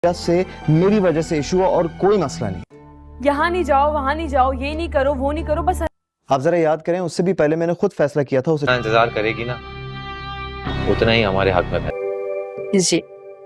से मेरी वजह से इशू और कोई मसला नहीं। यहाँ नहीं जाओ, वहाँ नहीं जाओ, ये नहीं करो, वो नहीं करो, बस आप जरा याद करें, उससे भी पहले मैंने खुद फैसला किया था। उसे इंतजार करेगी ना, उतना ही हमारे हक में है। जी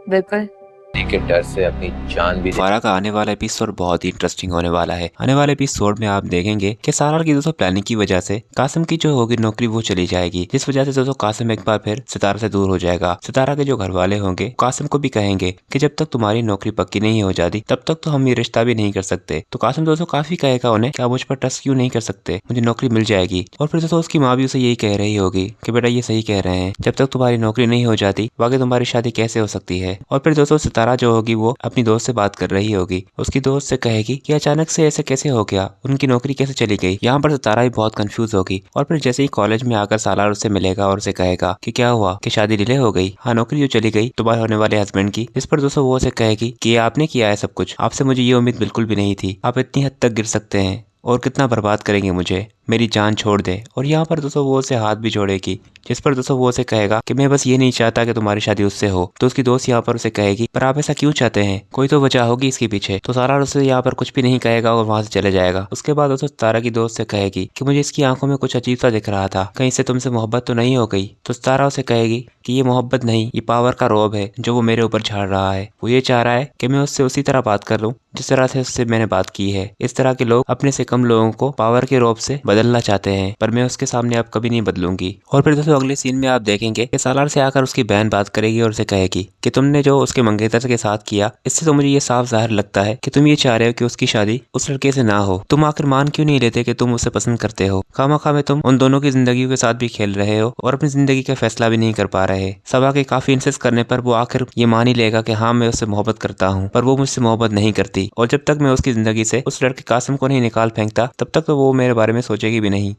बिल्कुल। लेकिन डर से अपनी जान भी फारा का आने वाला एपिसोड बहुत ही इंटरेस्टिंग होने वाला है। आने वाले एपिसोड में आप देखेंगे कि सारा की दोस्तों प्लानिंग की वजह से कासिम की जो होगी नौकरी वो चली जाएगी, जिस वजह से दोस्तों कासिम एक बार फिर सितारा से दूर हो जाएगा। सितारा के जो घर वाले होंगे कासिम को भी कहेंगे कि जब तक तुम्हारी नौकरी पक्की नहीं हो जाती तब तक तो हम ये रिश्ता भी नहीं कर सकते। तो कासिम दोस्तों काफी कहेगा उन्हें कि आप मुझ पर ट्रस्ट क्यों नहीं कर सकते, मुझे नौकरी मिल जाएगी। और फिर दोस्तों उसकी माँ भी उसे यही कह रही होगी कि बेटा ये सही कह रहे हैं, जब तक तुम्हारी नौकरी नहीं हो जाती बाकी तुम्हारी शादी कैसे हो सकती है। और फिर दोस्तों सितारा जो होगी वो अपनी दोस्त से बात कर रही होगी, उसकी दोस्त से कहेगी कि अचानक से ऐसे कैसे हो गया, उनकी नौकरी कैसे चली गई। यहाँ पर सितारा भी बहुत कंफ्यूज होगी। और फिर जैसे ही कॉलेज में आकर सालार उससे मिलेगा और उसे कहेगा कि क्या हुआ, कि शादी डिले हो गई, हाँ नौकरी जो चली गई तुम्हारे होने वाले हस्बैंड की। इस पर दोस्तों वो उसे कहेगी कि ये आपने किया है सब कुछ, आपसे मुझे ये उम्मीद बिल्कुल भी नहीं थी, आप इतनी हद तक गिर सकते हैं और कितना बर्बाद करेंगे मुझे, मेरी जान छोड़ दे। और यहाँ पर दोस्तों वो उसे हाथ भी जोड़ेगी, जिस पर दोस्तों वो उसे कहेगा कि मैं बस ये नहीं चाहता कि तुम्हारी शादी उससे हो। तो उसकी दोस्त यहाँ पर उसे कहेगी पर आप ऐसा क्यों चाहते हैं, कोई तो वजह होगी इसके पीछे। तो सारा उसे यहाँ पर कुछ भी नहीं कहेगा और वहां से चले जाएगा। उसके बाद दोस्तों तारा की दोस्त से कहेगी कि मुझे इसकी आंखों में कुछ अजीब सा दिख रहा था, कहीं से तुमसे मोहब्बत तो नहीं हो गई। तो तारा उसे कहेगी कि ये मोहब्बत नहीं, ये पावर का रोब है जो वो मेरे ऊपर झाड़ रहा है। वो ये चाह रहा है कि मैं उससे उसी तरह बात कर लूं जिस तरह से उससे मैंने बात की है। इस तरह के लोग अपने से कम लोगों को पावर के रोब से बदलना चाहते हैं, पर मैं उसके सामने अब कभी नहीं बदलूंगी। और फिर दोस्तों अगले सीन में आप देखेंगे कि सालार से आकर उसकी बहन बात करेगी और उसे कहेगी कि तुमने जो उसके मंगेतर के साथ किया, इससे तो मुझे ये साफ जाहिर लगता है कि तुम ये चाह रहे हो कि उसकी शादी उस लड़के से ना हो। तुम आखिर मान क्यों नहीं लेते कि तुम उसे पसंद करते हो, खामखा में तुम उन दोनों की जिंदगी के साथ भी खेल रहे हो और अपनी जिंदगी का फैसला भी नहीं कर पा रहे। सबा के काफी इंसिस्ट करने पर वो आखिर ये मान ही लेगा कि हाँ मैं उससे मोहब्बत करता हूँ, पर वो मुझसे मोहब्बत नहीं करती। और जब तक मैं उसकी जिंदगी से उस लड़के कासिम को नहीं निकाल फेंकता तब तक तो वो मेरे बारे में सोचेगी भी नहीं।